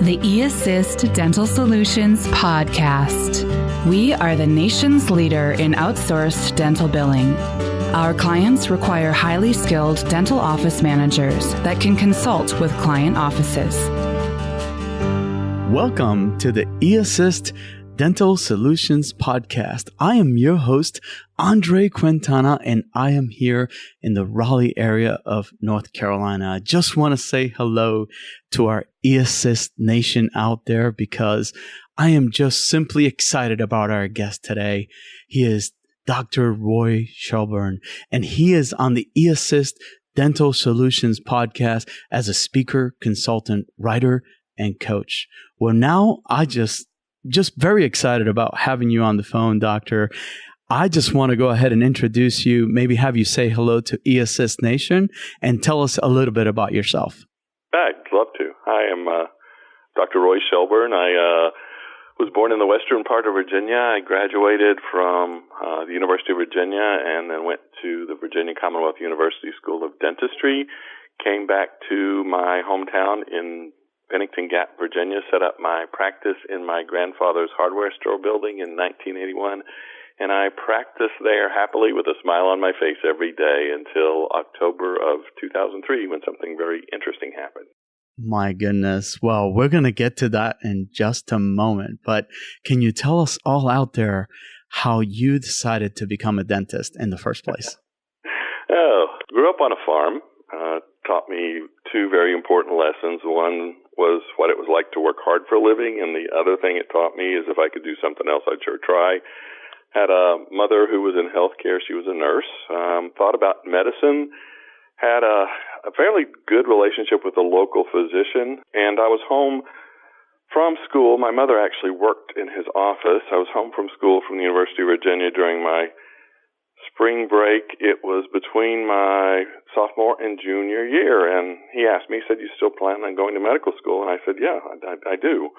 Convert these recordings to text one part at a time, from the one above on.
The eAssist Dental Solutions podcast. We are the nation's leader in outsourced dental billing. Our clients require highly skilled dental office managers that can consult with client offices. Welcome to the eAssist Dental Solutions podcast. I am your host, Andre Quintana, and I am here in the Raleigh area of North Carolina. I just want to say hello to our eAssist nation out there because I am just simply excited about our guest today. He is Dr. Roy Shelburne, and he is on the eAssist Dental Solutions podcast as a speaker, consultant, writer, and coach. Well, now I just very excited about having you on the phone, Doctor. I just want to go ahead and introduce you, maybe have you say hello to eAssist Nation and tell us a little bit about yourself. I'd love to. I am Dr. Roy Shelburne. I was born in the western part of Virginia. I graduated from the University of Virginia and then went to the Virginia Commonwealth University School of Dentistry, came back to my hometown in Bennington Gap, Virginia, set up my practice in my grandfather's hardware store building in 1981, and I practiced there happily with a smile on my face every day until October of 2003 when something very interesting happened. My goodness. Well, we're going to get to that in just a moment, but can you tell us all out there how you decided to become a dentist in the first place? Grew up on a farm, taught me two very important lessons. One was what it was like to work hard for a living, and the other thing it taught me is if I could do something else, I'd sure try. Had a mother who was in healthcare. She was a nurse. Thought about medicine. Had a fairly good relationship with a local physician, and I was home from school. My mother actually worked in his office. I was home from school from the University of Virginia during my spring break. It was between my sophomore and junior year, and he asked me, he said, "You still plan on going to medical school?" And I said, "Yeah, I do."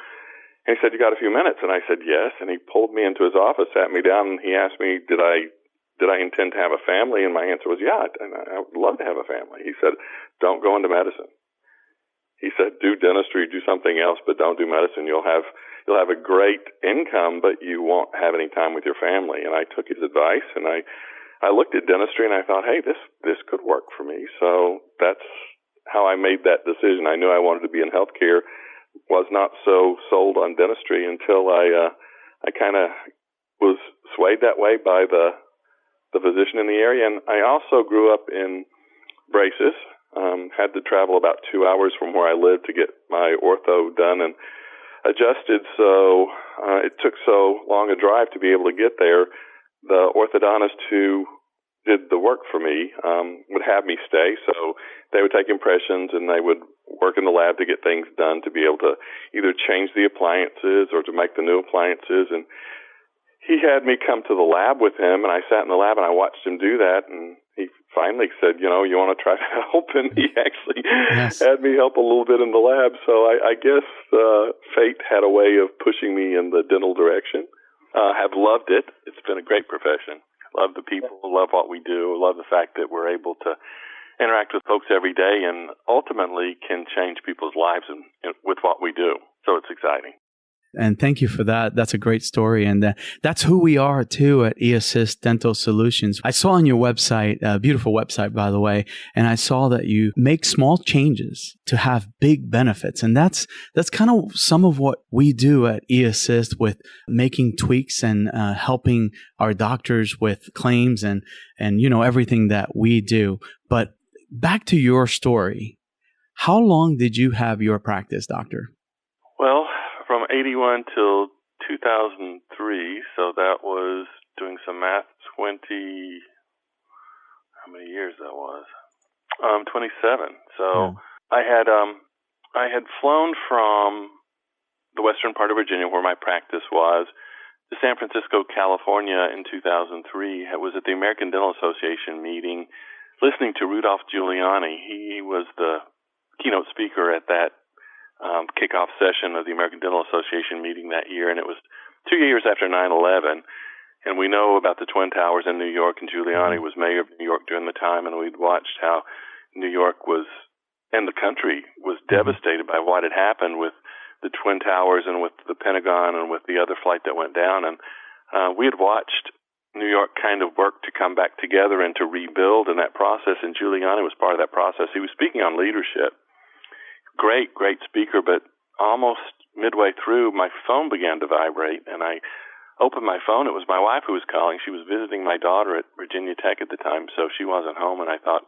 And he said, "You got a few minutes?" And I said, "Yes." And he pulled me into his office, sat me down, and he asked me, did I intend to have a family? And my answer was, yeah, I would love to have a family. He said, "Don't go into medicine." He said, "Do dentistry, do something else, but don't do medicine. You'll have a great income, but you won't have any time with your family." And I took his advice, and I looked at dentistry, and I thought, hey, this could work for me. So that's how I made that decision. I knew I wanted to be in healthcare. Was not so sold on dentistry until I kind of was swayed that way by the physician in the area. And I also grew up in braces. Had to travel about 2 hours from where I lived to get my ortho done and adjusted. So it took so long a drive to be able to get there. The orthodontist who did the work for me would have me stay. So they would take impressions and they would work in the lab to get things done to be able to either change the appliances or to make the new appliances. And he had me come to the lab with him, and I sat in the lab and I watched him do that. And he finally said, "You want to try to help?" And he actually had me help a little bit in the lab. So I guess fate had a way of pushing me in the dental direction. Have loved it. It's been a great profession. Love the people, love what we do, love the fact that we're able to interact with folks every day and ultimately can change people's lives with what we do. So it's exciting. And thank you for that. That's a great story. And that's who we are, too, at eAssist Dental Solutions. I saw on your website, a beautiful website, by the way, and I saw that you make small changes to have big benefits. And that's kind of some of what we do at eAssist with making tweaks and helping our doctors with claims and everything that we do. But back to your story. How long did you have your practice, doctor? Well, from 81 till 2003, so that was, doing some math, how many years that was? 27. So I had flown from the western part of Virginia, where my practice was, to San Francisco, California in 2003. It was at the American Dental Association meeting, listening to Rudolph Giuliani. He was the keynote speaker at that kickoff session of the American Dental Association meeting that year, and it was 2 years after 9/11. And we know about the Twin Towers in New York, and Giuliani was mayor of New York during the time, and we'd watched how New York was, and the country was devastated by what had happened with the Twin Towers and with the Pentagon and with the other flight that went down. And we had watched New York kind of work to come back together and to rebuild in that process, and Giuliani was part of that process. He was speaking on leadership. Great speaker, but almost midway through, my phone began to vibrate, and I opened my phone. It was my wife who was calling. She was visiting my daughter at Virginia Tech at the time, so she wasn't home, and I thought,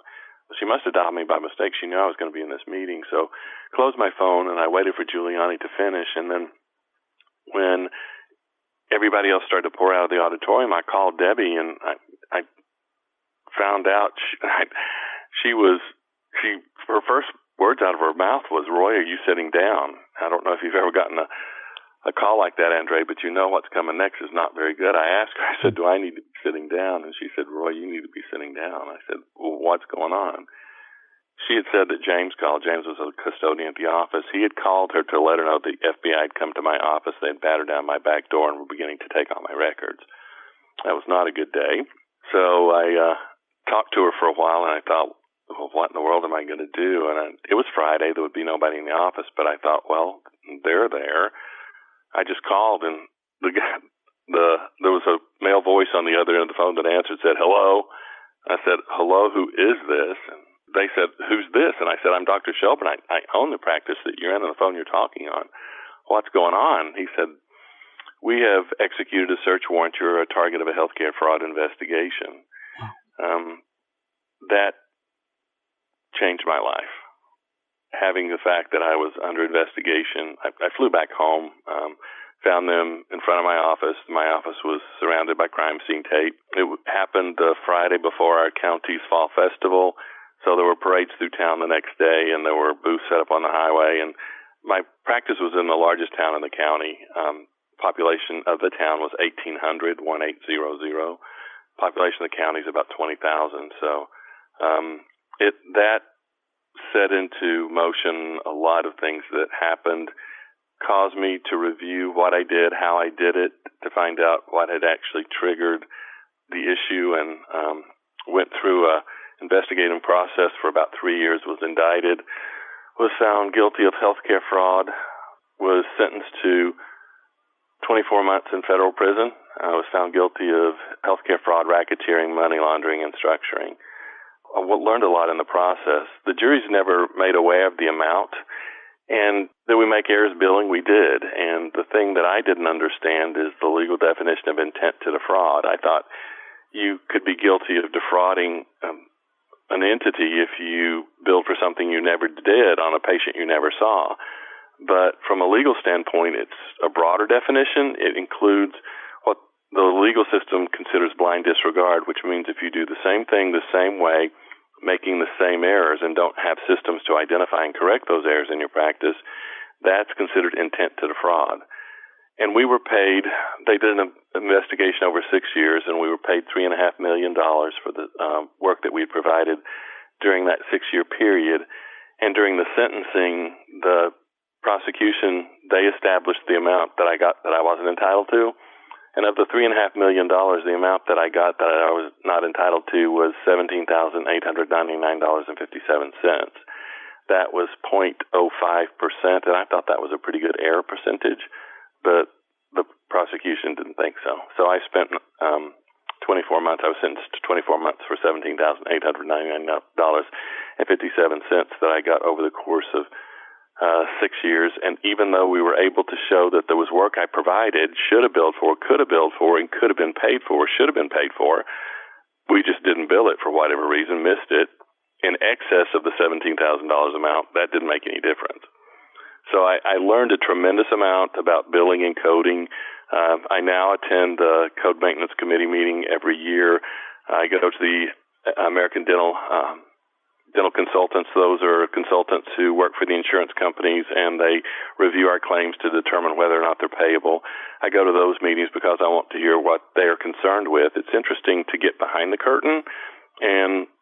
she must have dialed me by mistake. She knew I was going to be in this meeting, so closed my phone, and I waited for Giuliani to finish, and then when everybody else started to pour out of the auditorium, I called Debbie, and I found out her first words out of her mouth was, "Roy, are you sitting down?" I don't know if you've ever gotten a call like that, Andre, but you know what's coming next is not very good. I asked her, I said, "Do I need to be sitting down?" And she said, "Roy, you need to be sitting down." I said, "Well, what's going on?" She had said that James called. James was a custodian at the office. He had called her to let her know the FBI had come to my office. They had battered down my back door and were beginning to take all my records. That was not a good day. So I talked to her for a while, and I thought, well, what in the world am I going to do? And it was Friday. There would be nobody in the office, but I thought, well, they're there. I just called, and there was a male voice on the other end of the phone that answered, said, "Hello." I said, "Hello, who is this?" And they said, "Who's this?" And I said, "I'm Dr. Shelburne. I own the practice that you're in on the phone you're talking on. What's going on?" He said, "We have executed a search warrant. You're a target of a healthcare fraud investigation." That changed my life. Having the fact that I was under investigation, I flew back home, found them in front of my office. My office was surrounded by crime scene tape. It happened the Friday before our county's fall festival, so there were parades through town the next day, and there were booths set up on the highway. And my practice was in the largest town in the county. Population of the town was 1,800. Population of the county is about 20,000. So that set into motion a lot of things that happened, caused me to review what I did, how I did it, to find out what had actually triggered the issue, and went through a investigating process for about 3 years, was indicted, was found guilty of healthcare fraud, was sentenced to 24 months in federal prison. I was found guilty of healthcare fraud, racketeering, money laundering, and structuring. I learned a lot in the process. The jury's never made aware of the amount, and did we make errors billing? We did. And the thing that I didn't understand is the legal definition of intent to defraud. I thought you could be guilty of defrauding an entity if you billed for something you never did on a patient you never saw. But from a legal standpoint, it's a broader definition. It includes what the legal system considers blind disregard, which means if you do the same thing the same way, making the same errors, and don't have systems to identify and correct those errors in your practice, that's considered intent to defraud. And we were paid, they did an investigation over 6 years, and we were paid $3.5 million for the work that we provided during that 6-year period. And during the sentencing, the prosecution, they established the amount that I got that I wasn't entitled to. And of the $3.5 million, the amount that I got that I was not entitled to was $17,899.57. That was 0.05%, and I thought that was a pretty good error percentage, but the prosecution didn't think so. So I spent 24 months. I was sentenced to 24 months for $17,899.57 that I got over the course of 6 years. And even though we were able to show that there was work I provided, should have billed for, could have billed for, and could have been paid for, should have been paid for, we just didn't bill it for whatever reason, missed it, in excess of the $17,000 amount. That didn't make any difference. So I learned a tremendous amount about billing and coding. I now attend the Code Maintenance Committee meeting every year. I go to the American Dental consultants. Those are consultants who work for the insurance companies, and they review our claims to determine whether or not they're payable. I go to those meetings because I want to hear what they're concerned with. It's interesting to get behind the curtain and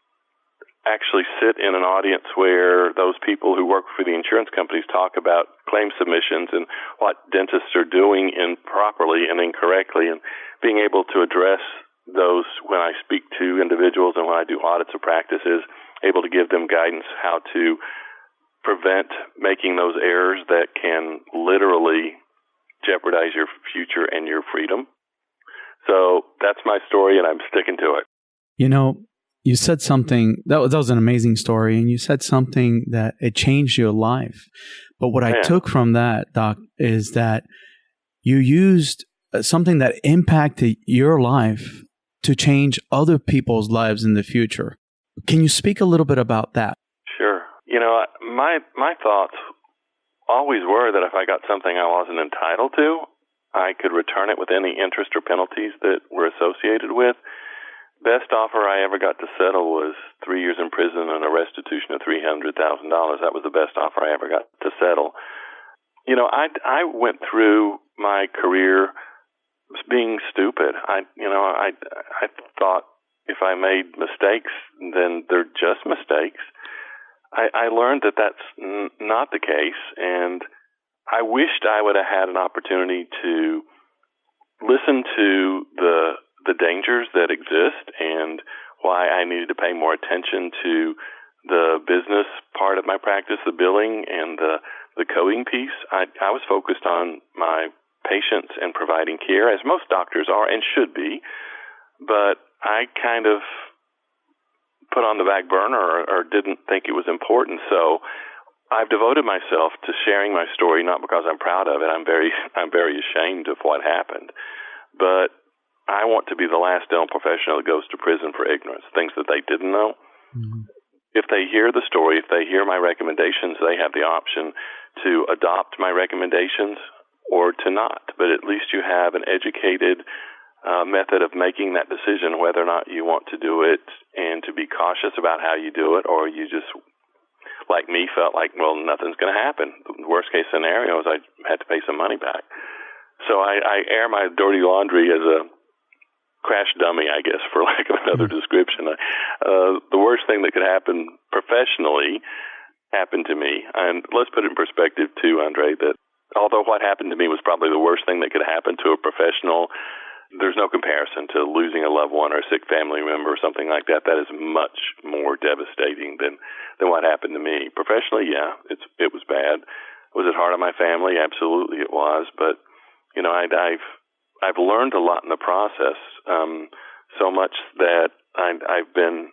actually sit in an audience where those people who work for the insurance companies talk about claim submissions and what dentists are doing improperly and incorrectly, and being able to address those when I speak to individuals and when I do audits of practices, able to give them guidance how to prevent making those errors that can literally jeopardize your future and your freedom. So that's my story, and I'm sticking to it. You know, you said something, that was an amazing story, and you said something that it changed your life. But what I took from that, Doc, is that you used something that impacted your life to change other people's lives in the future. Can you speak a little bit about that? Sure. You know, my thoughts always were that if I got something I wasn't entitled to, I could return it with any interest or penalties that were associated with. Best offer I ever got to settle was 3 years in prison and a restitution of $300,000. That was the best offer I ever got to settle. You know, I went through my career being stupid. I thought if I made mistakes, then they're just mistakes. I learned that that's not the case, and I wished I would have had an opportunity to listen to the dangers that exist and why I needed to pay more attention to the business part of my practice, the billing and the coding piece. I was focused on my patients and providing care, as most doctors are and should be, but I kind of put on the back burner or didn't think it was important. So I've devoted myself to sharing my story, not because I'm proud of it. I'm very ashamed of what happened, but I want to be the last dental professional that goes to prison for ignorance, things that they didn't know. Mm-hmm. If they hear the story, if they hear my recommendations, they have the option to adopt my recommendations or to not. But at least you have an educated method of making that decision whether or not you want to do it, and to be cautious about how you do it, or you just, like me, felt like, well, nothing's going to happen. The worst case scenario is I had to pay some money back. So I air my dirty laundry as a crash dummy, I guess, for lack of another description. The worst thing that could happen professionally happened to me. And let's put it in perspective, too, Andre, that although what happened to me was probably the worst thing that could happen to a professional, there's no comparison to losing a loved one or a sick family member or something like that. That is much more devastating than what happened to me. Professionally, yeah, it was bad. Was it hard on my family? Absolutely it was. But, you know, I've learned a lot in the process, so much that I've been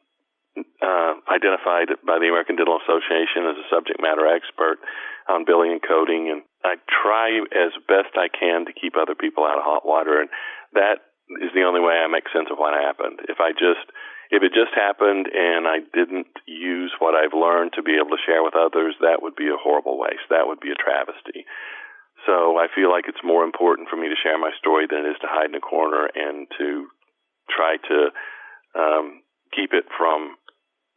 identified by the American Dental Association as a subject matter expert on billing and coding, and I try as best I can to keep other people out of hot water, and that is the only way I make sense of what happened. If it just happened and I didn't use what I've learned to be able to share with others, that would be a horrible waste. That would be a travesty. So I feel like it's more important for me to share my story than it is to hide in a corner and to try to keep it from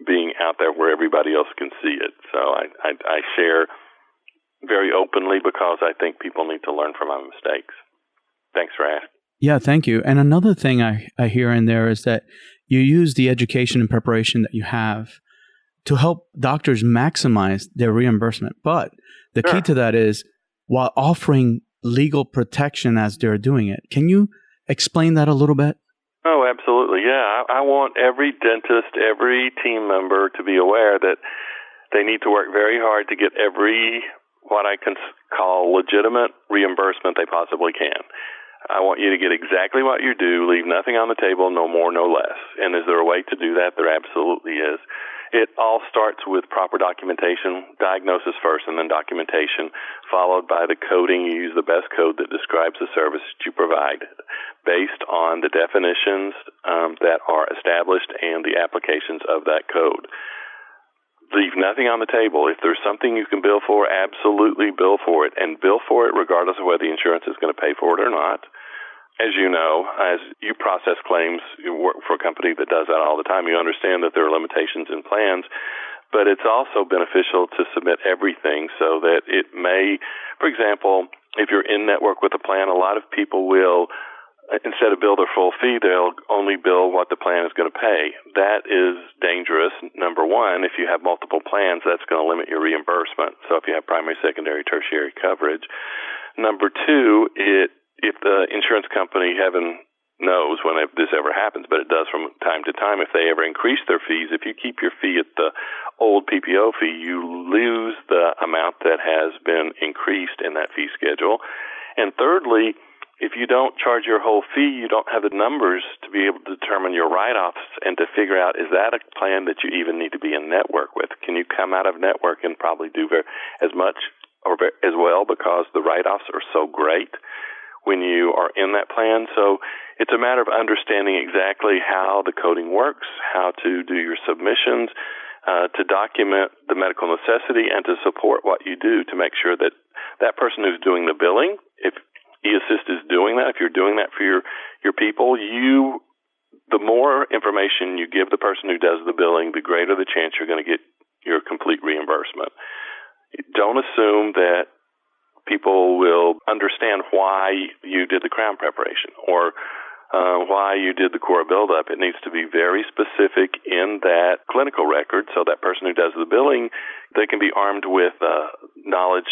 being out there where everybody else can see it. So I share very openly because I think people need to learn from my mistakes. Thanks for asking. Yeah, thank you. And another thing I hear in there is that you use the education and preparation that you have to help doctors maximize their reimbursement. But the key to that is while offering legal protection as they're doing it. Can you explain that a little bit? Oh, absolutely. Yeah. I want every dentist, every team member to be aware that they need to work very hard to get every, what I can call legitimate reimbursement they possibly can. I want you to get exactly what you do, leave nothing on the table, no more, no less. And is there a way to do that? There absolutely is. It all starts with proper documentation, diagnosis first, and then documentation, followed by the coding. You use the best code that describes the service that you provide based on the definitions that are established and the applications of that code. Leave nothing on the table. If there's something you can bill for, absolutely bill for it, and bill for it regardless of whether the insurance is going to pay for it or not. As you know, as you process claims, you work for a company that does that all the time, you understand that there are limitations in plans, but it's also beneficial to submit everything so that it may, for example, if you're in network with a plan, a lot of people will, instead of bill their full fee, they'll only bill what the plan is going to pay. That is dangerous. Number one, if you have multiple plans, that's going to limit your reimbursement. So if you have primary, secondary, tertiary coverage. Number two, if the insurance company, heaven knows when this ever happens, but it does from time to time. If they ever increase their fees, if you keep your fee at the old PPO fee, you lose the amount that has been increased in that fee schedule. And thirdly, if you don't charge your whole fee, you don't have the numbers to be able to determine your write-offs and to figure out, is that a plan that you even need to be in network with? Can you come out of network and probably do as much or as well because the write-offs are so great when you are in that plan? So it's a matter of understanding exactly how the coding works, how to do your submissions, to document the medical necessity, and to support what you do to make sure that that person who's doing the billing, if eAssist is doing that, if you're doing that for your people, the more information you give the person who does the billing, the greater the chance you're going to get your complete reimbursement. Don't assume that people will understand why you did the crown preparation or why you did the core buildup. It needs to be very specific in that clinical record so that person who does the billing, they can be armed with knowledge.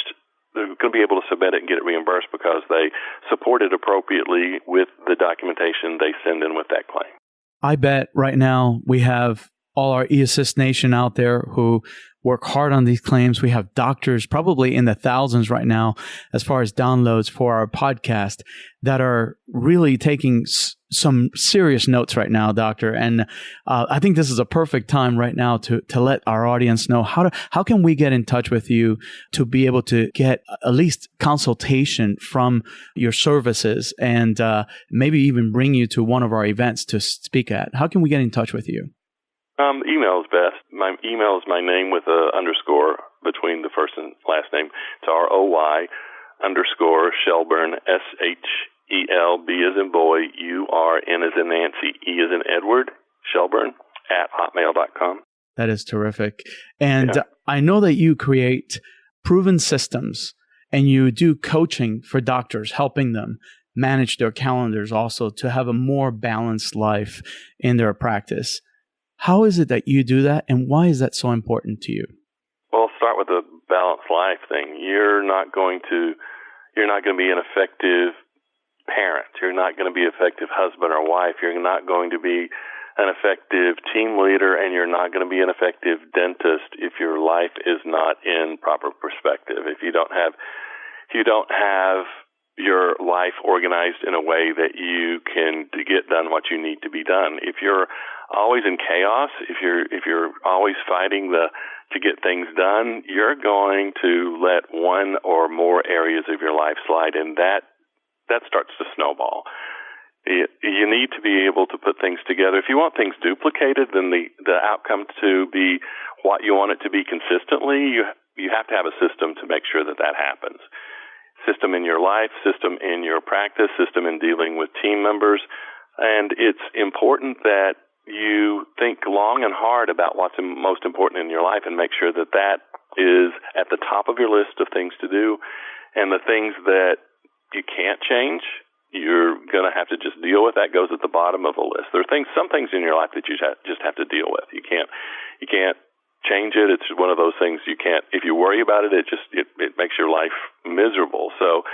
They're going to be able to submit it and get it reimbursed because they support it appropriately with the documentation they send in with that claim. I bet right now we have all our eAssist Nation out there who work hard on these claims. We have doctors probably in the thousands right now as far as downloads for our podcast that are really taking some serious notes right now, Doctor. And I think this is a perfect time right now to let our audience know how can we get in touch with you to be able to get at least consultation from your services and maybe even bring you to one of our events to speak at. How can we get in touch with you? Email is best. My email is my name with an underscore between the first and last name. It's ROY _ Shelburne, SHELB as in boy, URN as in Nancy, E as in Edward, Shelburne @hotmail.com. That is terrific. And I know that you create proven systems and you do coaching for doctors, helping them manage their calendars also to have a more balanced life in their practice. How is it that you do that, and why is that so important to you? Well, I'll start with the balanced life thing. You're not going to be an effective parent. You're not going to be an effective husband or wife. You're not going to be an effective team leader, and you're not going to be an effective dentist if your life is not in proper perspective. If you don't have your life organized in a way that you can get done what you need to be done. If you're always in chaos, if you're always fighting to get things done, you're going to let one or more areas of your life slide, and that starts to snowball. You need to be able to put things together. If you want things duplicated, then the outcome to be what you want it to be consistently, you have to have a system to make sure that happens. System in your life, system in your practice, system in dealing with team members. And it's important that you think long and hard about what's most important in your life and make sure that is at the top of your list of things to do. And the things that you can't change, you're going to have to just deal with. That goes at the bottom of the list. There are some things in your life that you just have to deal with. You can't change it. It's one of those things you can't. If you worry about it, it makes your life miserable. So,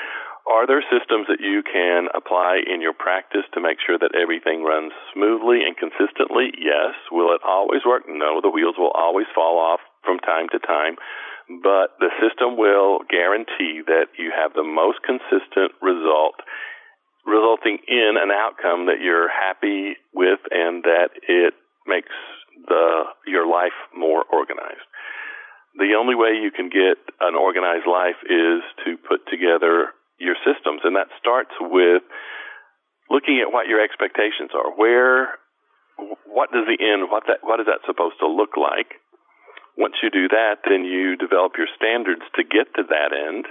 are there systems that you can apply in your practice to make sure that everything runs smoothly and consistently? Yes. Will it always work? No. The wheels will always fall off from time to time. But the system will guarantee that you have the most consistent result, resulting in an outcome that you're happy with and that it makes your life more organized. The only way you can get an organized life is to put together your systems, and that starts with looking at what your expectations are. What is that supposed to look like? Once you do that, then you develop your standards to get to that end.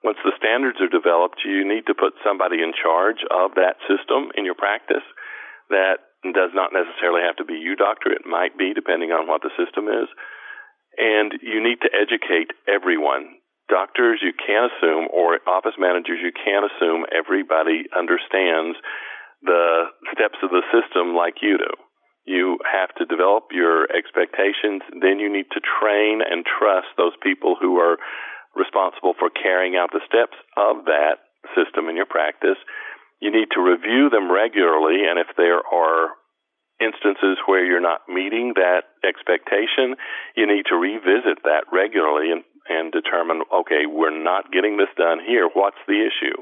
Once the standards are developed, you need to put somebody in charge of that system in your practice. That does not necessarily have to be you, doctor. It might be, depending on what the system is. And you need to educate everyone. Doctors, you can't assume, or office managers, you can't assume everybody understands the steps of the system like you do. You have to develop your expectations. Then you need to train and trust those people who are responsible for carrying out the steps of that system in your practice. You need to review them regularly, and if there are instances where you're not meeting that expectation, you need to revisit that regularly and determine, okay, we're not getting this done here. What's the issue?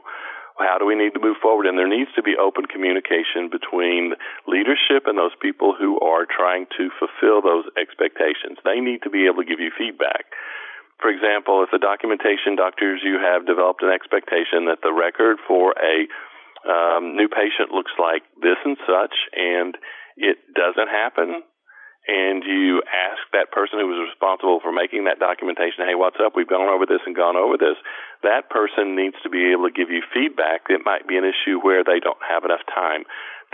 How do we need to move forward? And there needs to be open communication between leadership and those people who are trying to fulfill those expectations. They need to be able to give you feedback. For example, if the documentation doctors, you have developed an expectation that the record for a new patient looks like this and such, and it doesn't happen, and you ask that person who was responsible for making that documentation, hey, what's up? We've gone over this and gone over this. That person needs to be able to give you feedback. It might be an issue where they don't have enough time.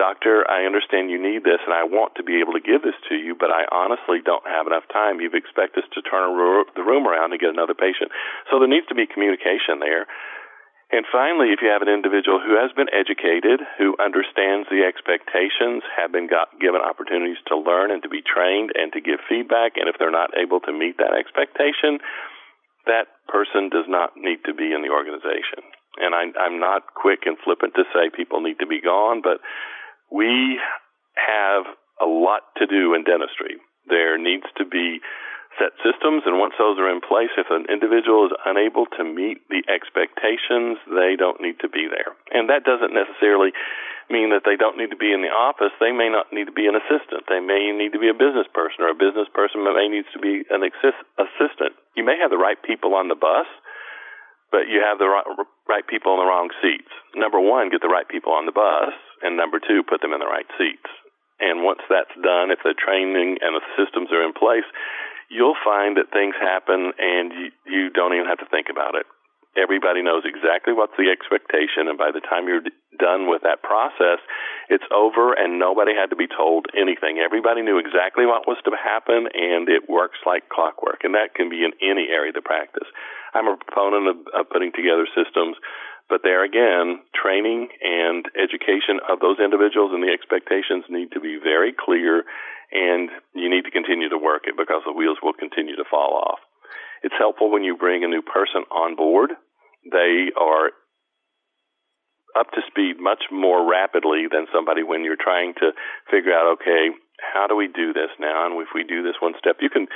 Doctor, I understand you need this, and I want to be able to give this to you, but I honestly don't have enough time. You expect us to turn the room around and get another patient. So there needs to be communication there. And finally, if you have an individual who has been educated, who understands the expectations, have been given opportunities to learn and to be trained and to give feedback, and if they're not able to meet that expectation, that person does not need to be in the organization. And I'm not quick and flippant to say people need to be gone, but we have a lot to do in dentistry. There needs to be set systems, and once those are in place, if an individual is unable to meet the expectations, they don't need to be there. And that doesn't necessarily mean that they don't need to be in the office. They may not need to be an assistant. They may need to be a business person, or a business person may need to be an assistant. You may have the right people on the bus, but you have the right people in the wrong seats. Number one, get the right people on the bus, and number two, put them in the right seats. And once that's done, if the training and the systems are in place, you'll find that things happen and you don't even have to think about it. Everybody knows exactly what's the expectation, and by the time you're done with that process, it's over and nobody had to be told anything. Everybody knew exactly what was to happen, and it works like clockwork, and that can be in any area of practice. I'm a proponent of putting together systems, but there again, training and education of those individuals and the expectations need to be very clear, and you need to continue to work it because the wheels will continue to fall off. It's helpful when you bring a new person on board. They are up to speed much more rapidly than somebody when you're trying to figure out, okay, how do we do this now? And if we do this one step, you can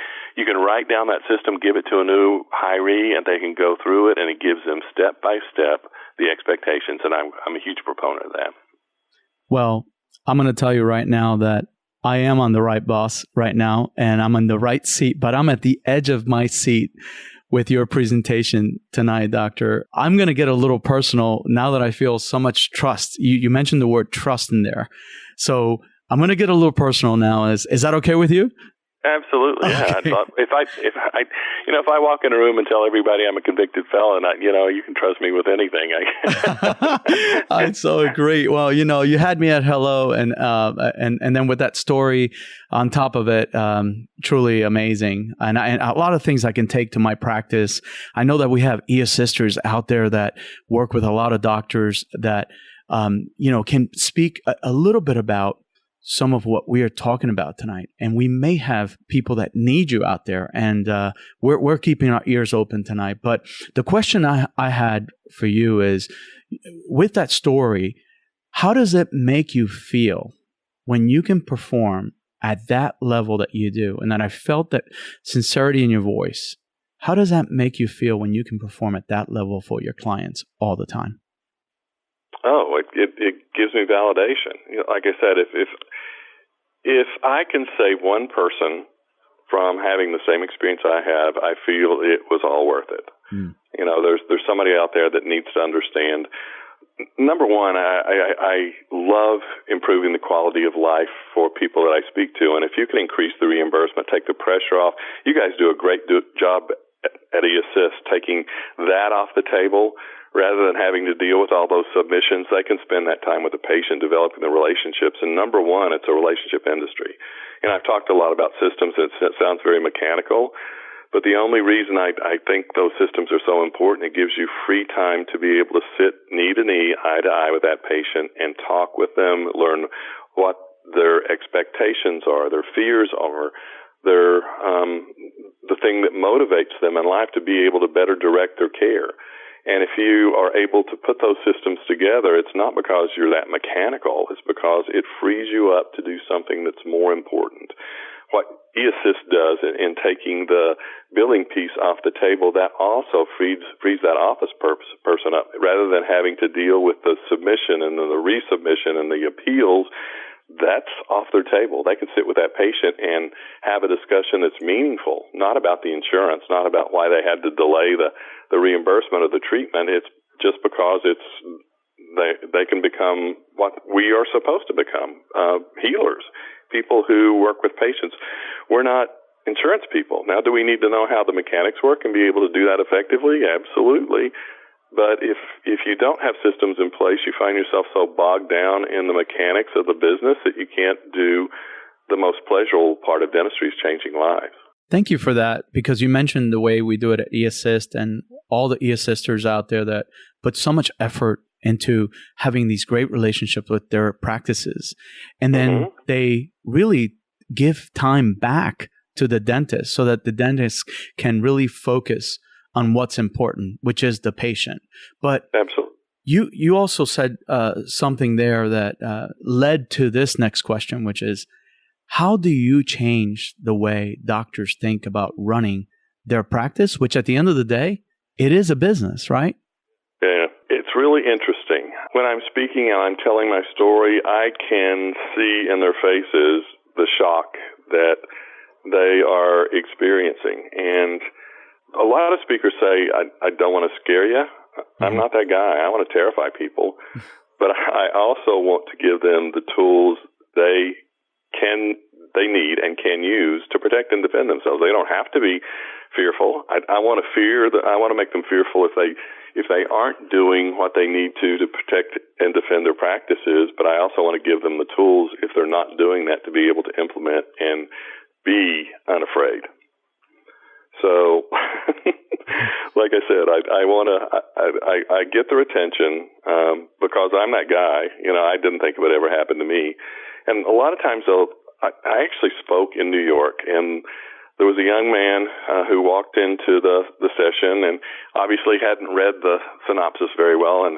write down that system, give it to a new hiree, and they can go through it, and it gives them step by step the expectations. And I'm a huge proponent of that. Well, I'm going to tell you right now that I am on the right bus right now, and I'm in the right seat, but I'm at the edge of my seat with your presentation tonight, Doctor. I'm going to get a little personal now that I feel so much trust. You mentioned the word trust in there. So I'm going to get a little personal now. Is that okay with you? Absolutely, yeah. Okay. If I walk in a room and tell everybody I'm a convicted felon, you can trust me with anything. I so agree. Well, you had me at hello, and then with that story on top of it, truly amazing. And a lot of things I can take to my practice. I know that we have e-assisters out there that work with a lot of doctors that can speak a little bit about some of what we are talking about tonight. And we may have people that need you out there, and we're keeping our ears open tonight. But the question I had for you is, with that story, how does it make you feel when you can perform at that level that you do? And that I felt that sincerity in your voice. How does that make you feel when you can perform at that level for your clients all the time? Oh, it gives me validation. Like I said, if I can save one person from having the same experience I have, I feel it was all worth it. There's somebody out there that needs to understand. Number one, I love improving the quality of life for people that I speak to, and if you can increase the reimbursement, take the pressure off. You guys do a great job at eAssist, taking that off the table. Rather than having to deal with all those submissions, they can spend that time with the patient, developing the relationships. And number one, it's a relationship industry. And I've talked a lot about systems. It sounds very mechanical, but the only reason I think those systems are so important, it gives you free time to be able to sit knee to knee, eye to eye with that patient and talk with them, learn what their expectations are, their fears are, their the thing that motivates them in life to be able to better direct their care. And if you are able to put those systems together, it's not because you're that mechanical. It's because it frees you up to do something that's more important. What eAssist does in taking the billing piece off the table, that also frees that office person up. Rather than having to deal with the submission and then the resubmission and the appeals, that's off their table. They can sit with that patient and have a discussion that's meaningful, not about the insurance, not about why they had to delay the reimbursement of the treatment. It's just because they can become what we are supposed to become, healers, people who work with patients. We're not insurance people. Now, do we need to know how the mechanics work and be able to do that effectively? Absolutely. But if you don't have systems in place, you find yourself so bogged down in the mechanics of the business that you can't do the most pleasurable part of dentistry, is changing lives. Thank you for that, because you mentioned the way we do it at eAssist and all the eAssisters out there that put so much effort into having these great relationships with their practices. And then they really give time back to the dentist so that the dentist can really focus on what's important, which is the patient. But absolutely, you also said something there that led to this next question, which is, how do you change the way doctors think about running their practice, which at the end of the day, it is a business, right? Yeah, it's really interesting. When I'm speaking and I'm telling my story, I can see in their faces the shock that they are experiencing. And a lot of speakers say, I don't want to scare you. I'm not that guy. I want to terrify people. But I also want to give them the tools they need and can use to protect and defend themselves. They don't have to be fearful. I want to make them fearful if they aren't doing what they need to protect and defend their practices. But I also want to give them the tools, if they're not doing that, to be able to implement and be unafraid. So, like I said, I get their attention because I'm that guy. I didn't think it would ever happen to me. And a lot of times, though, I actually spoke in New York, and there was a young man who walked into the session and obviously hadn't read the synopsis very well. And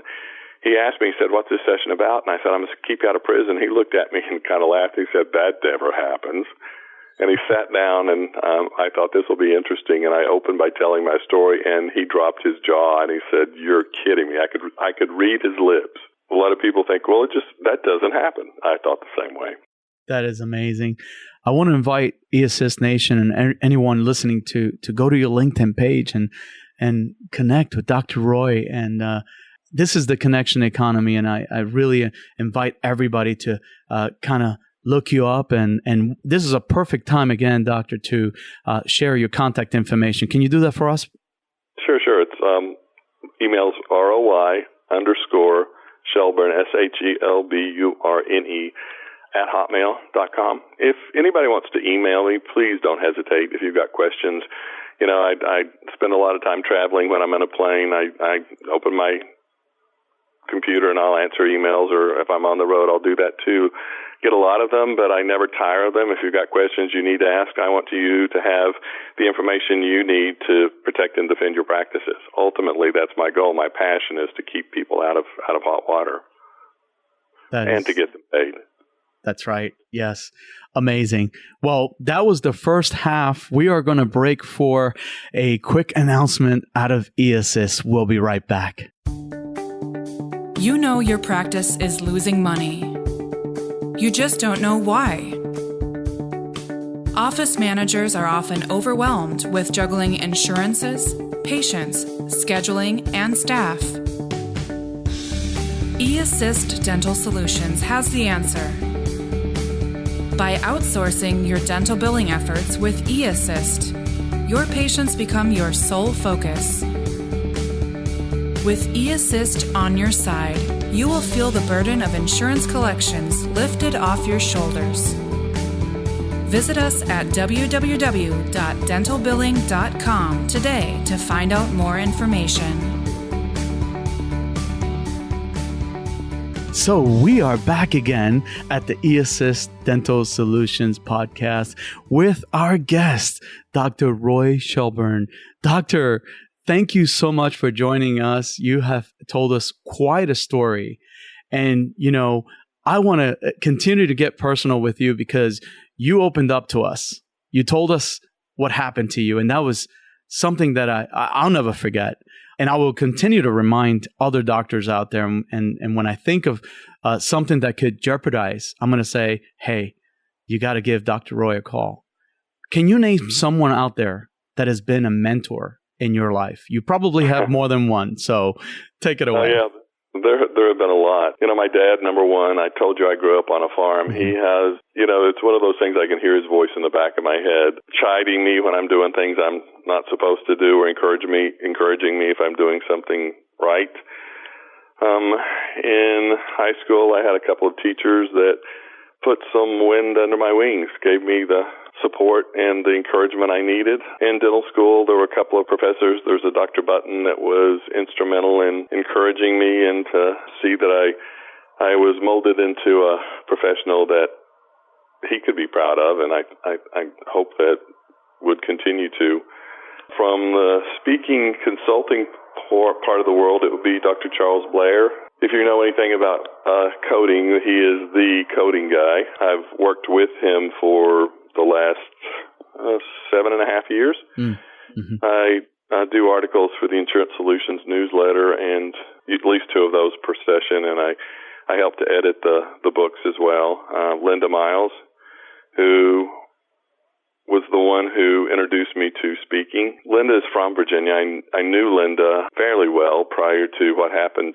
he asked me, he said, "What's this session about?" And I said, "I'm going to keep you out of prison." He looked at me and kind of laughed. He said, "That never happens." And he sat down, and I thought, this will be interesting. And I opened by telling my story, and he dropped his jaw, and he said, "You're kidding me." I could read his lips. A lot of people think, well, that doesn't happen. I thought the same way. That is amazing. I want to invite eAssist Nation and anyone listening to go to your LinkedIn page and connect with Dr. Roy. And this is the connection economy, and I really invite everybody to kind of look you up. And this is a perfect time, again, Doctor, to share your contact information. Can you do that for us? Sure. It's emails ROY_Shelburne, SHELBURNE @hotmail.com. If anybody wants to email me, please don't hesitate. If you've got questions, I spend a lot of time traveling. When I'm in a plane, I open my computer and I'll answer emails, or if I'm on the road, I'll do that too. Get a lot of them, but I never tire of them. If you've got questions you need to ask, I want you to have the information you need to protect and defend your practices. Ultimately, that's my goal. My passion is to keep people out of hot water and to get them paid. That's right. Yes. Amazing. Well, that was the first half. We are going to break for a quick announcement out of eAssist. We'll be right back. You know your practice is losing money. You just don't know why. Office managers are often overwhelmed with juggling insurances, patients, scheduling, and staff. eAssist Dental Solutions has the answer. By outsourcing your dental billing efforts with eAssist, your patients become your sole focus. With eAssist on your side, you will feel the burden of insurance collections lifted off your shoulders. Visit us at www.dentalbilling.com today to find out more information. So we are back again at the eAssist Dental Solutions podcast with our guest, Dr. Roy Shelburne. Doctor, thank you so much for joining us. You have told us quite a story. And, I want to continue to get personal with you because you opened up to us. You told us what happened to you. And that was something that I'll never forget. And I will continue to remind other doctors out there. And when I think of something that could jeopardize, I'm going to say, hey, you got to give Dr. Roy a call. Can you name someone out there that has been a mentor in your life? You probably have more than one. So take it away. Yeah. There have been a lot. My dad, number one, I told you I grew up on a farm. He has, it's one of those things I can hear his voice in the back of my head, chiding me when I'm doing things I'm not supposed to do, or encouraging me if I'm doing something right. In high school, I had a couple of teachers that put some wind under my wings, gave me the support and the encouragement I needed. In dental school, there were a couple of professors. There's a Dr. Button that was instrumental in encouraging me and to see that I was molded into a professional that he could be proud of, and I hope that would continue to. From the speaking consulting part of the world, it would be Dr. Charles Blair. If you know anything about coding, he is the coding guy. I've worked with him for the last 7.5 years. Mm-hmm. I do articles for the Insurance Solutions newsletter, and at least 2 of those per session, and I help to edit the books as well. Linda Miles, who was the one who introduced me to speaking. Linda is from Virginia. I knew Linda fairly well prior to what happened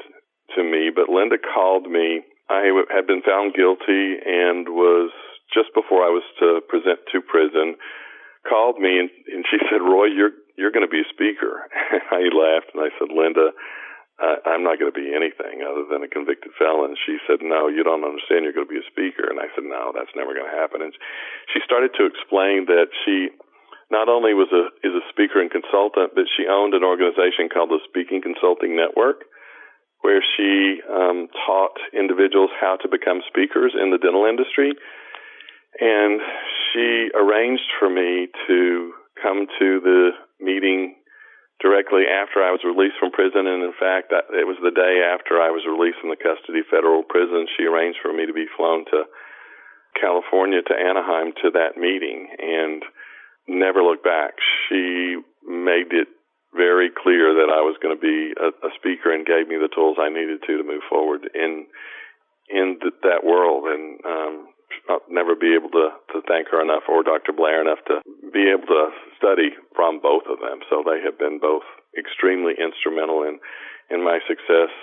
to me, but Linda called me. I had been found guilty and was just before I was to present to prison, called me and she said, "Roy, you're going to be a speaker." I laughed and I said, "Linda, I'm not going to be anything other than a convicted felon." She said, "No, you don't understand. You're going to be a speaker." And I said, "No, that's never going to happen." And she started to explain that she not only is a speaker and consultant, but she owned an organization called the Speaking Consulting Network, where she taught individuals how to become speakers in the dental industry. And she arranged for me to come to the meeting directly after I was released from prison. And in fact, it was the day after I was released from the custody federal prison. She arranged for me to be flown to California, to Anaheim, to that meeting, and never looked back. She made it very clear that I was going to be a speaker and gave me the tools I needed to move forward in that world. And I'll never be able to thank her enough, or Dr. Blair enough, to be able to study from both of them. So they have been both extremely instrumental in my success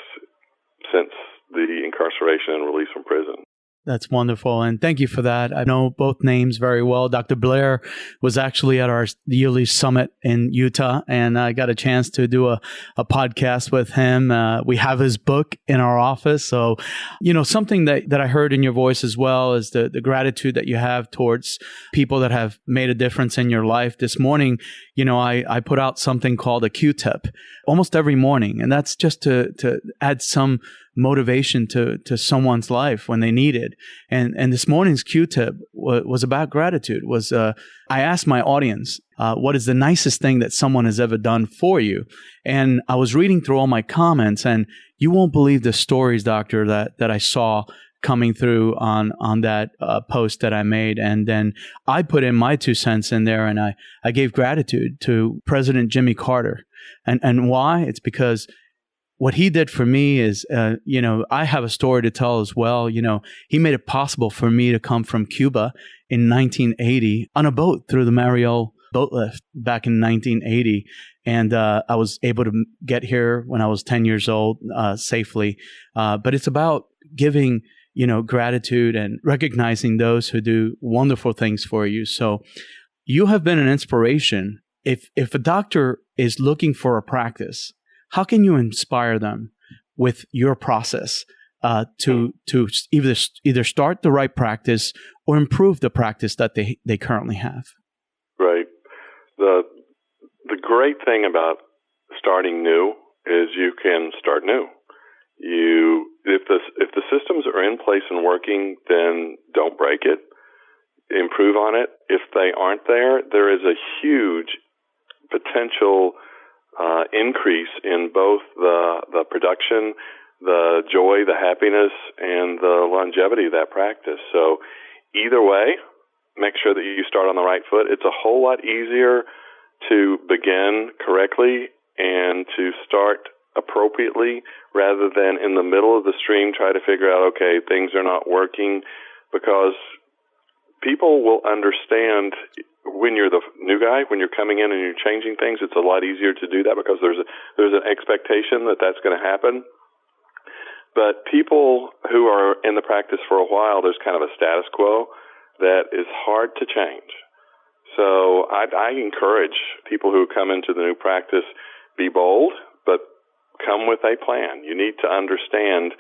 since the incarceration and release from prison. That's wonderful. And thank you for that. I know both names very well. Dr. Blair was actually at our yearly summit in Utah, and I got a chance to do a podcast with him. We have his book in our office. So, something that I heard in your voice as well is the gratitude that you have towards people that have made a difference in your life. This morning, I put out something called a Q-tip almost every morning. And that's just to add some motivation to someone's life when they need it. And this morning's Q-tip was about gratitude. I asked my audience, what is the nicest thing that someone has ever done for you? And I was reading through all my comments, and you won't believe the stories, doctor, that I saw coming through on that post that I made. And then I put in my 2 cents in there, and I gave gratitude to President Jimmy Carter. And why? It's because what he did for me is, I have a story to tell as well. He made it possible for me to come from Cuba in 1980 on a boat through the Mariel boat lift back in 1980. And I was able to get here when I was 10 years old safely. But it's about giving, gratitude and recognizing those who do wonderful things for you. So you have been an inspiration. If a doctor is looking for a practice, how can you inspire them with your process to either start the right practice or improve the practice that they currently have? Right. The great thing about starting new is you can start new. If the systems are in place and working, then don't break it. Improve on it. If they aren't there, there is a huge potential increase in both the production, the joy, the happiness, and the longevity of that practice. So either way, make sure that you start on the right foot. It's a whole lot easier to begin correctly and to start appropriately rather than in the middle of the stream try to figure out, okay, things are not working, because people will understand when you're the new guy, when you're coming in and you're changing things. It's a lot easier to do that because there's an expectation that that's going to happen. But people who are in the practice for a while, there's kind of a status quo that is hard to change. So I encourage people who come into the new practice, be bold, but come with a plan. You need to understand.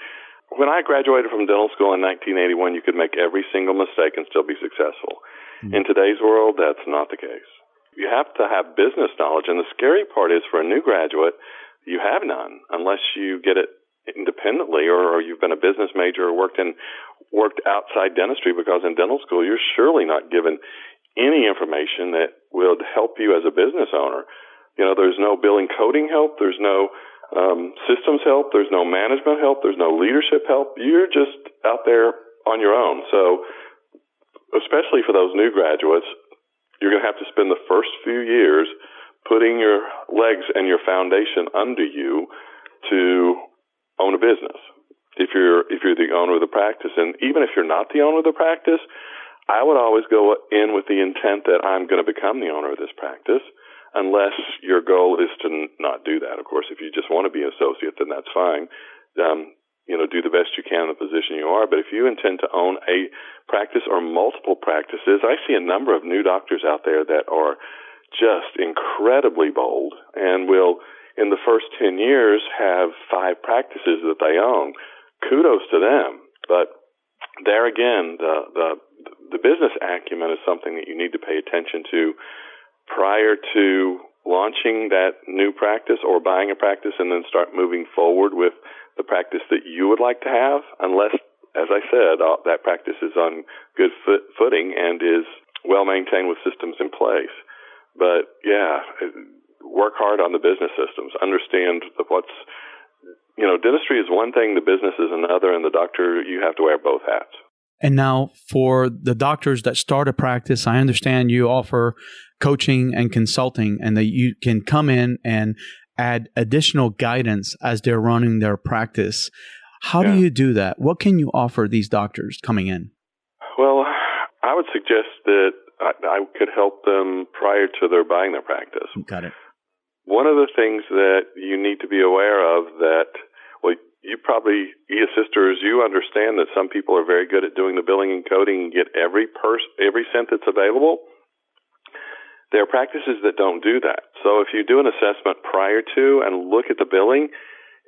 When I graduated from dental school in 1981, you could make every single mistake and still be successful. In today's world, that's not the case. You have to have business knowledge, and the scary part is for a new graduate, you have none unless you get it independently or you've been a business major or worked outside dentistry, because in dental school, you're surely not given any information that will help you as a business owner. You know, there's no billing coding help. There's no systems help. There's no management help. There's no leadership help. You're just out there on your own. So especially for those new graduates, you're going to have to spend the first few years putting your legs and your foundation under you to own a business. If you're the owner of the practice, and even if you're not the owner of the practice, I would always go in with the intent that I'm going to become the owner of this practice, unless your goal is to not do that. Of course, if you just want to be an associate, then that's fine. Do the best you can in the position you are. But if you intend to own a practice or multiple practices, I see a number of new doctors out there that are just incredibly bold and will, in the first 10 years, have 5 practices that they own. Kudos to them. But there again, the business acumen is something that you need to pay attention to prior to launching that new practice or buying a practice and then start moving forward with the practice that you would like to have, unless, as I said, that practice is on good footing and is well maintained with systems in place. But yeah, work hard on the business systems. Understand dentistry is one thing, the business is another, and the doctor, you have to wear both hats. And now for the doctors that start a practice, I understand you offer coaching and consulting, and that you can come in and add additional guidance as they're running their practice. How do you do that? What can you offer these doctors coming in? Well, I would suggest that I could help them prior to their buying their practice. Got it. One of the things that you need to be aware of that, you probably, e-assisters, you understand that some people are very good at doing the billing and coding and get every cent that's available. There are practices that don't do that. So if you do an assessment prior to and look at the billing,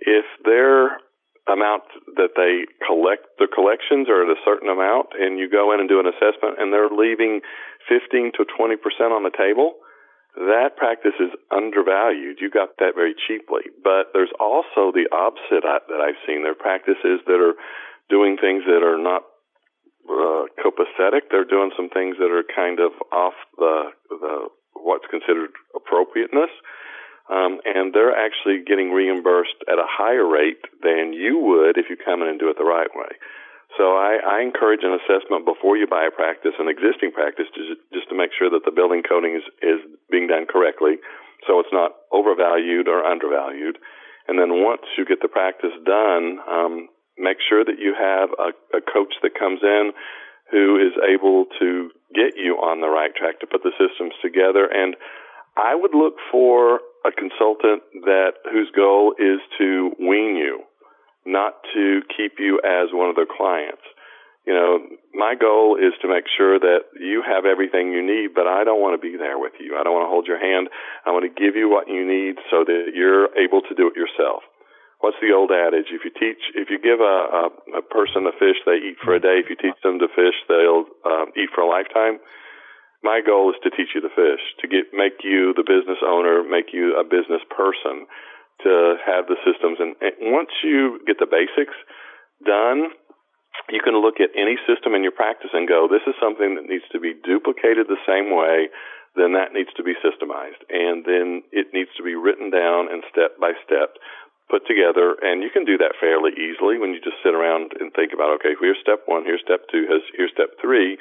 if their amount that they collect, the collections are at a certain amount, and you go in and do an assessment and they're leaving 15 to 20% on the table, that practice is undervalued. You got that very cheaply. But there's also the opposite that I've seen. There are practices that are doing things that are not copacetic. They're doing some things that are kind of off the what's considered appropriateness, and they're actually getting reimbursed at a higher rate than you would if you come in and do it the right way. So I encourage an assessment before you buy a practice, an existing practice, just to make sure that the billing coding is being done correctly, so it's not overvalued or undervalued. And then once you get the practice done, make sure that you have a coach that comes in who is able to get you on the right track to put the systems together. And I would look for a consultant whose goal is to wean you, not to keep you as one of their clients. My goal is to make sure that you have everything you need, but I don't want to be there with you. I don't want to hold your hand. I want to give you what you need so that you're able to do it yourself. What's the old adage? If you give a person a fish, they eat for a day. If you teach them to fish, they'll eat for a lifetime. My goal is to teach you to fish, to make you the business owner, make you a business person, to have the systems. And once you get the basics done, you can look at any system in your practice and go, this is something that needs to be duplicated the same way then that needs to be systemized. And then it needs to be written down and step by step put together. And you can do that fairly easily when you just sit around and think about, okay, here's step 1, here's step 2, here's step 3.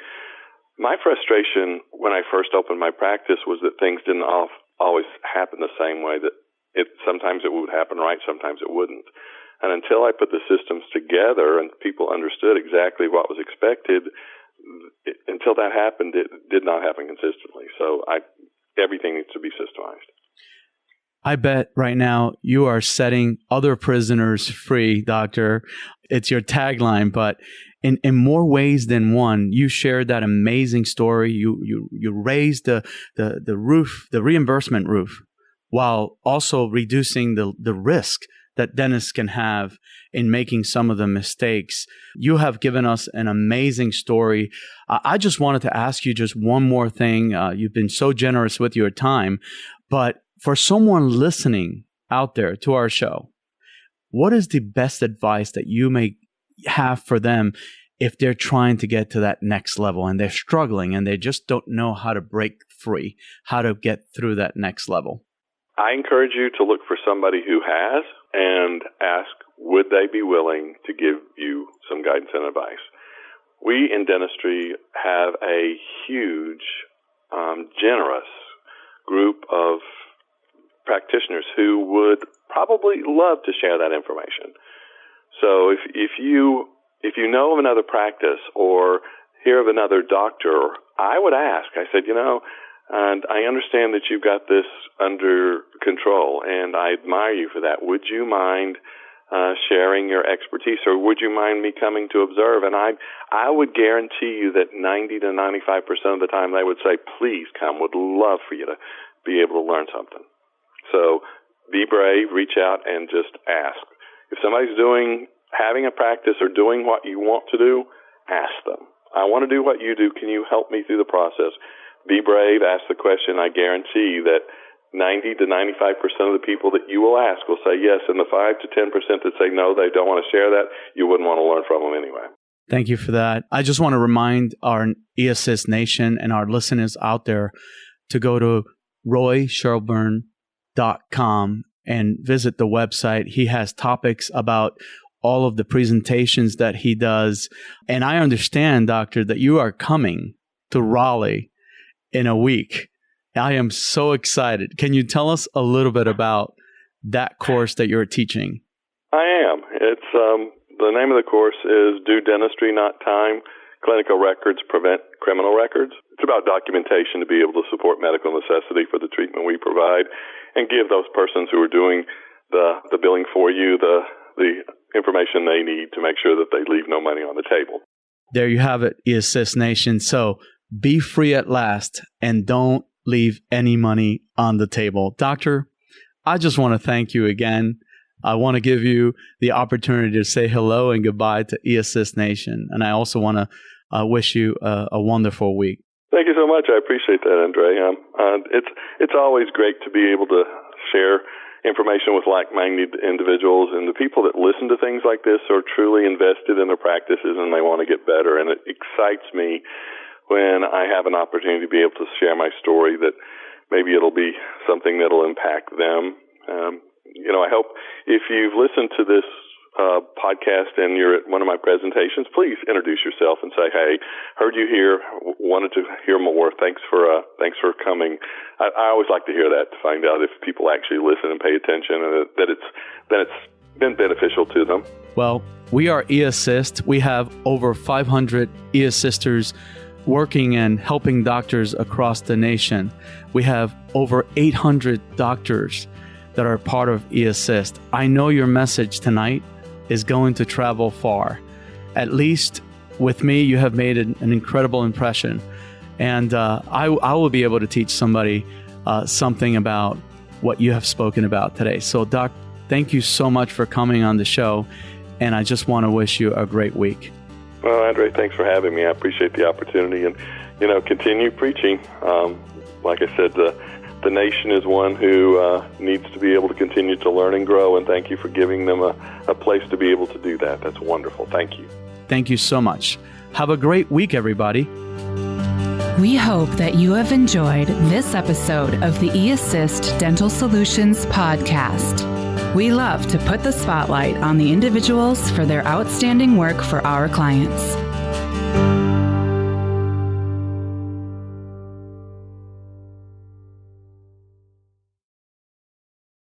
My frustration when I first opened my practice was that things didn't always happen the same way. That sometimes it would happen right, sometimes it wouldn't. And until I put the systems together and people understood exactly what was expected, until that happened, it did not happen consistently. So everything needs to be systemized. I bet right now you are setting other prisoners free, Doctor. It's your tagline, but in more ways than one, you shared that amazing story. You raised the roof, the reimbursement roof, while also reducing the risk that dentists can have in making some of the mistakes. You have given us an amazing story. I just wanted to ask you just one more thing. You've been so generous with your time, but for someone listening out there to our show, what is the best advice that you may have for them if they're trying to get to that next level and they're struggling and they just don't know how to break free, how to get through that next level? I encourage you to look for somebody who has and ask, would they be willing to give you some guidance and advice? We in dentistry have a huge, generous group of practitioners who would probably love to share that information. So if you know of another practice or hear of another doctor, I would ask. I said, and I understand that you've got this under control, and I admire you for that. Would you mind sharing your expertise, or would you mind me coming to observe? And I would guarantee you that 90 to 95% of the time they would say, please come, would love for you to be able to learn something. So be brave, reach out, and just ask. If somebody's having a practice or doing what you want to do, ask them. I want to do what you do. Can you help me through the process? Be brave, ask the question. I guarantee you that 90 to 95% of the people that you will ask will say yes, and the 5 to 10% that say no, they don't want to share that, you wouldn't want to learn from them anyway. Thank you for that. I just want to remind our eAssist Nation and our listeners out there to go to royshelburne.com and visit the website. He has topics about all of the presentations that he does. And I understand, Doctor, that you are coming to Raleigh in a week. I am so excited. Can you tell us a little bit about that course that you're teaching? I am. It's the name of the course is Do Dentistry Not Time? Clinical Records Prevent Criminal Records. It's about documentation to be able to support medical necessity for the treatment we provide and give those persons who are doing the billing for you the information they need to make sure that they leave no money on the table. There you have it, eAssist Nation. So be free at last and don't leave any money on the table. Doctor, I just want to thank you again. I want to give you the opportunity to say hello and goodbye to eAssist Nation. And I also want to wish you a wonderful week. Thank you so much. I appreciate that, Andre. It's always great to be able to share information with like-minded individuals, and the people that listen to things like this are truly invested in their practices and they want to get better. And it excites me when I have an opportunity to be able to share my story that maybe it'll be something that'll impact them. I hope if you've listened to this podcast and you're at one of my presentations, please introduce yourself and say, hey, heard you here, wanted to hear more. Thanks for coming. I always like to hear that, to find out if people actually listen and pay attention and that it's been beneficial to them. Well, we are eAssist. We have over 500 eAssisters working and helping doctors across the nation. We have over 800 doctors that are part of eAssist. I know your message tonight is going to travel far. At least with me, you have made an incredible impression. And I will be able to teach somebody something about what you have spoken about today. So, Doc, thank you so much for coming on the show. And I just want to wish you a great week. Well, Andre, thanks for having me. I appreciate the opportunity. And, continue preaching. Like I said, the nation is one who needs to be able to continue to learn and grow, and thank you for giving them a place to be able to do that. That's wonderful. Thank you. Thank you so much. Have a great week, everybody. We hope that you have enjoyed this episode of the eAssist Dental Solutions podcast. We love to put the spotlight on the individuals for their outstanding work for our clients.